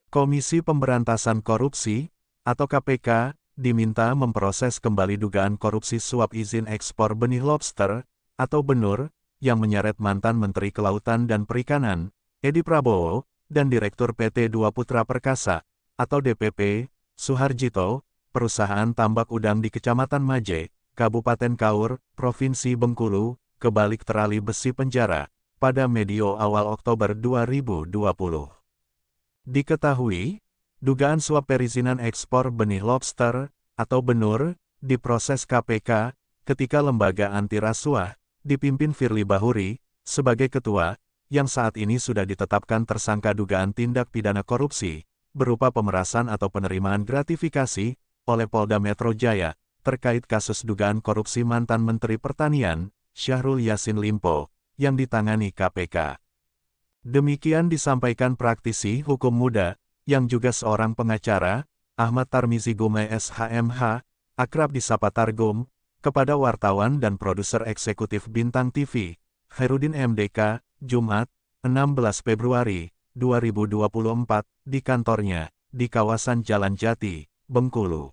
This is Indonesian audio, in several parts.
Komisi Pemberantasan Korupsi, atau KPK, diminta memproses kembali dugaan korupsi suap izin ekspor benih lobster, atau benur, yang menyeret mantan Menteri Kelautan dan Perikanan, Edi Prabowo, dan Direktur PT Dua Putra Perkasa, atau DPP, Suharjito, perusahaan tambak udang di Kecamatan Maje, Kabupaten Kaur, Provinsi Bengkulu, ke balik terali besi penjara, pada medio awal Oktober 2020. Diketahui, dugaan suap perizinan ekspor benih lobster, atau benur, diproses KPK, ketika lembaga anti rasuah, dipimpin Firly Bahuri, sebagai ketua, yang saat ini sudah ditetapkan tersangka dugaan tindak pidana korupsi, berupa pemerasan atau penerimaan gratifikasi, oleh Polda Metro Jaya, terkait kasus dugaan korupsi mantan Menteri Pertanian, Syahrul Yassin Limpo, yang ditangani KPK. Demikian disampaikan praktisi hukum muda, yang juga seorang pengacara, Ahmad Tarmizi Gumai SHMH, akrab disapa Targum, kepada wartawan dan produser eksekutif Bintang TV, Khairuddin MDK, Jumat, 16 Februari 2024, di kantornya, di kawasan Jalan Jati, Bengkulu.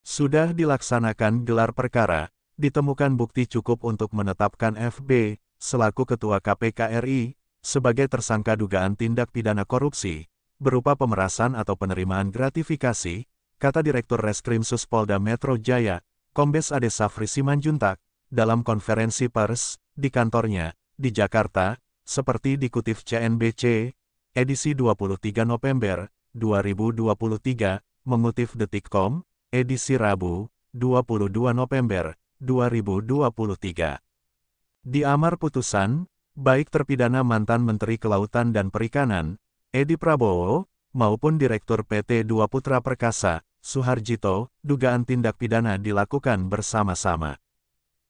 Sudah dilaksanakan gelar perkara, ditemukan bukti cukup untuk menetapkan FB, selaku Ketua KPK RI, sebagai tersangka dugaan tindak pidana korupsi, berupa pemerasan atau penerimaan gratifikasi, kata Direktur Reskrimsus Polda Metro Jaya, Kombes Ade Safri Simanjuntak, dalam konferensi pers, di kantornya, di Jakarta, seperti dikutip CNBC, edisi 23 November, 2023, mengutip Detik.com, edisi Rabu, 22 November, 2023. Di amar putusan, baik terpidana mantan Menteri Kelautan dan Perikanan, Edi Prabowo, maupun Direktur PT Dua Putra Perkasa, Suharjito, dugaan tindak pidana dilakukan bersama-sama.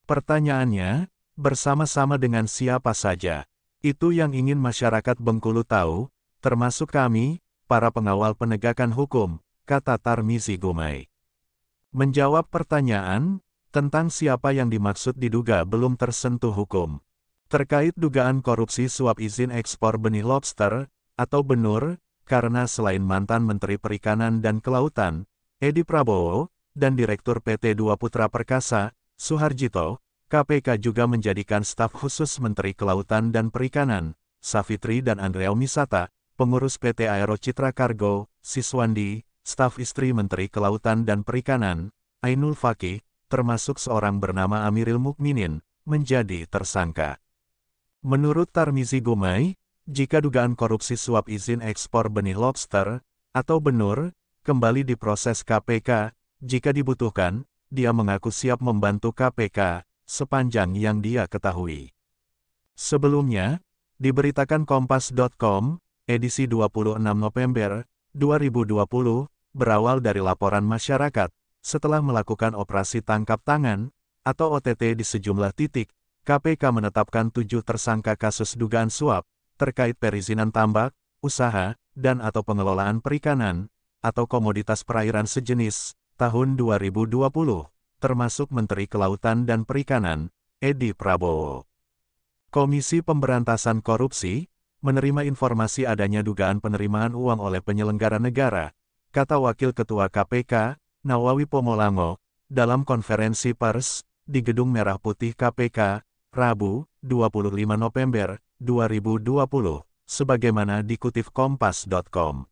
Pertanyaannya, bersama-sama dengan siapa saja? Itu yang ingin masyarakat Bengkulu tahu, termasuk kami, para pengawal penegakan hukum, kata Tarmizi Gumai. Menjawab pertanyaan, tentang siapa yang dimaksud diduga belum tersentuh hukum. Terkait dugaan korupsi suap izin ekspor benih lobster, atau benur, karena selain mantan Menteri Perikanan dan Kelautan, Edi Prabowo, dan Direktur PT Dua Putra Perkasa, Suharjito, KPK juga menjadikan staf khusus Menteri Kelautan dan Perikanan, Savitri dan Andrea Misata, pengurus PT Aero Citra Cargo, Siswandi, staf istri Menteri Kelautan dan Perikanan, Ainul Fakih, termasuk seorang bernama Amiril Mukminin, menjadi tersangka. Menurut Tarmizi Gumai, jika dugaan korupsi suap izin ekspor benih lobster, atau benur, kembali diproses KPK, jika dibutuhkan, dia mengaku siap membantu KPK, sepanjang yang dia ketahui. Sebelumnya, diberitakan Kompas.com, edisi 26 November, 2020, berawal dari laporan masyarakat, setelah melakukan operasi tangkap tangan, atau OTT di sejumlah titik, KPK menetapkan 7 tersangka kasus dugaan suap, terkait perizinan tambak, usaha, dan atau pengelolaan perikanan, atau komoditas perairan sejenis, tahun 2020, termasuk Menteri Kelautan dan Perikanan, Edi Prabowo. Komisi Pemberantasan Korupsi, menerima informasi adanya dugaan penerimaan uang oleh penyelenggara negara, kata Wakil Ketua KPK, Nawawi Pomolango, dalam konferensi pers, di Gedung Merah Putih KPK, Rabu, 25 November, 2020, sebagaimana dikutip Kompas.com.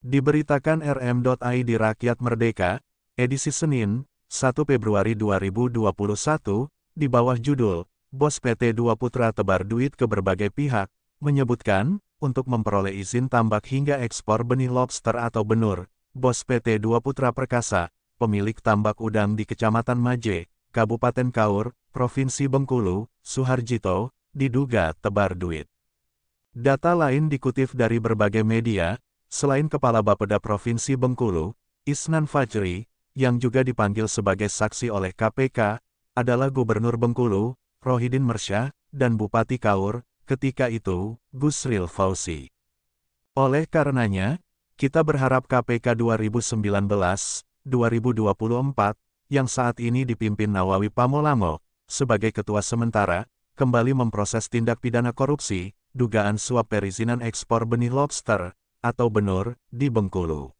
Diberitakan rm.id Rakyat Merdeka, edisi Senin, 1 Februari 2021, di bawah judul, Bos PT Dua Putra tebar duit ke berbagai pihak, menyebutkan, untuk memperoleh izin tambak hingga ekspor benih lobster atau benur, Bos PT Dua Putra Perkasa, pemilik tambak udang di Kecamatan Maje, Kabupaten Kaur, Provinsi Bengkulu, Suharjito, diduga tebar duit. Data lain dikutip dari berbagai media, selain Kepala Bapeda Provinsi Bengkulu, Isnan Fajri, yang juga dipanggil sebagai saksi oleh KPK, adalah Gubernur Bengkulu, Rohidin Mersyah, dan Bupati Kaur, ketika itu, Gusril Fauzi. Oleh karenanya, kita berharap KPK 2019-2024, yang saat ini dipimpin Nawawi Pomolango, sebagai ketua sementara, kembali memproses tindak pidana korupsi, dugaan suap perizinan ekspor benih lobster, atau Benur, di Bengkulu.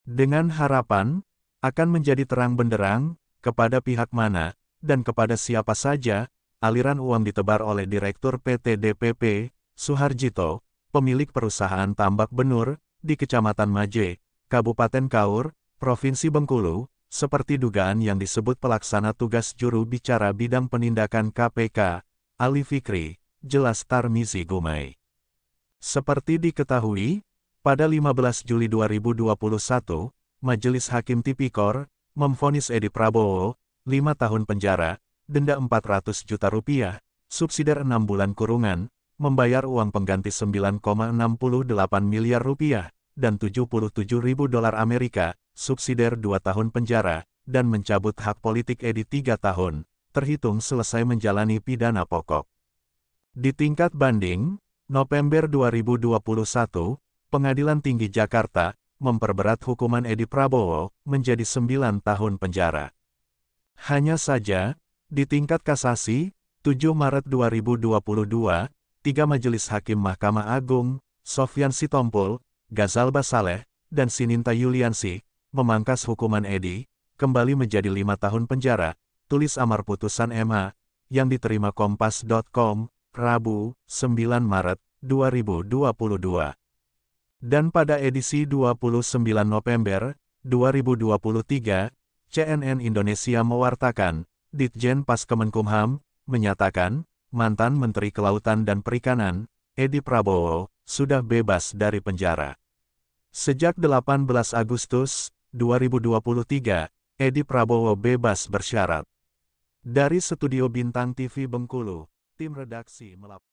Dengan harapan, akan menjadi terang benderang, kepada pihak mana, dan kepada siapa saja, aliran uang ditebar oleh Direktur PT DPP, Suharjito, pemilik perusahaan tambak Benur, di Kecamatan Maje, Kabupaten Kaur, Provinsi Bengkulu, seperti dugaan yang disebut pelaksana tugas juru bicara bidang penindakan KPK, Ali Fikri, jelas Tarmizi Gumai. Seperti diketahui, pada 15 Juli 2021, Majelis Hakim Tipikor memvonis Edi Prabowo 5 tahun penjara, denda 400 juta rupiah, subsidiar 6 bulan kurungan, membayar uang pengganti 9,68 miliar rupiah, dan 77 ribu dolar Amerika, subsidiar 2 tahun penjara, dan mencabut hak politik Edi 3 tahun, terhitung selesai menjalani pidana pokok. Di tingkat banding, November 2021, Pengadilan Tinggi Jakarta memperberat hukuman Edi Prabowo menjadi 9 tahun penjara. Hanya saja, di tingkat kasasi, 7 Maret 2022, 3 Majelis Hakim Mahkamah Agung, Sofyan Sitompul, Ghazal Basaleh, dan Sininta Yuliansi, memangkas hukuman Edi, kembali menjadi 5 tahun penjara, tulis amar putusan MA, yang diterima Kompas.com, Rabu, 9 Maret 2022. Dan pada edisi 29 November 2023, CNN Indonesia mewartakan, Ditjen Pas Kemenkumham, menyatakan, mantan Menteri Kelautan dan Perikanan, Edi Prabowo, sudah bebas dari penjara. Sejak 18 Agustus 2023, Edi Prabowo bebas bersyarat. Dari Studio Bintang TV Bengkulu, tim redaksi melaporkan.